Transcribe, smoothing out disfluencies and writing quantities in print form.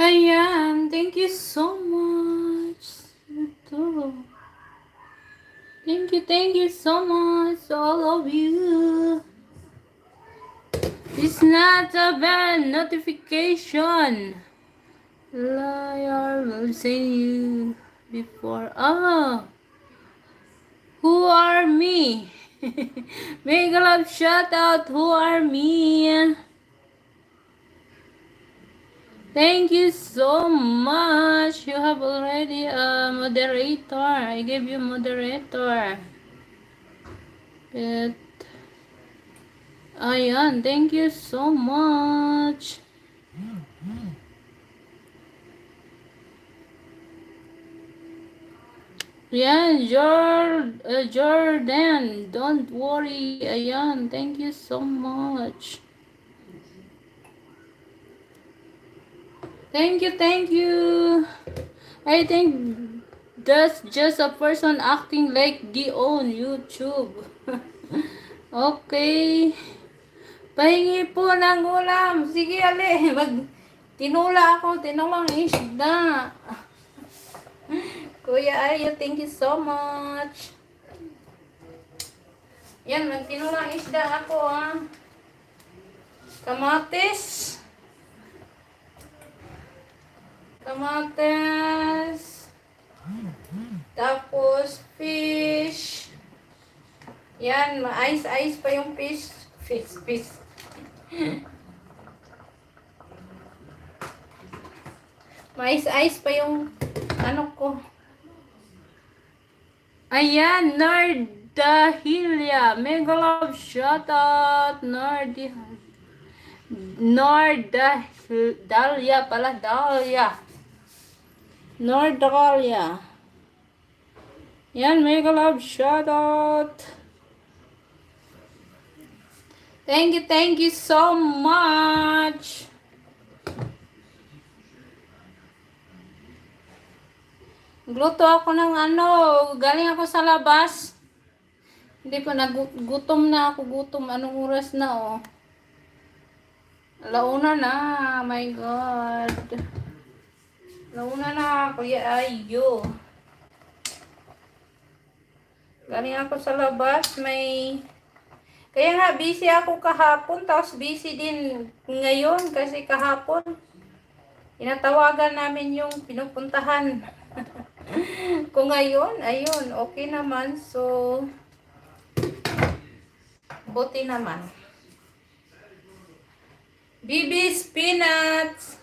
Ayan, thank you so much. Ito. Thank you so much, all of you. It's not a bad notification. Liar will say you before. Oh, who are me? Make a love shout out. Who are me? Thank you so much. You have already a moderator. I gave you moderator. But ayan, thank you so much. Yan, Jordan, don't worry. Ayan, thank you so much. Thank you, thank you. I think that's just a person acting like the on YouTube. Okay. Pahingi po ng ulam. Sige, ali. Tinula ako. Tinulang isda. Kuya Ayo, thank you so much. Yan, magtinulang isda ako, ah. Kamatis. Kamatis. Tapos, fish. Yan, ma-ice-ice pa yung fish. Fish. Mais-ice pa yung ano ko. Ayan, Nardahilya. Mega love shout out. Nardahilya pala. Dahlia. Nordalia. Yan, mega love shout out. Thank you so much. Gluto ako ng ano, galing ako sa labas. Hindi ko nagutom na ako, gutom. Anong oras na, oh? Alauna na, my God. Alauna na, Kuya Ayo. Galing ako sa labas, kaya nga, busy ako kahapon, tapos busy din ngayon kasi kahapon, inatawagan namin yung pinupuntahan. Kung ngayon, ayun, okay naman. So, buti naman. Bibi's Peanuts.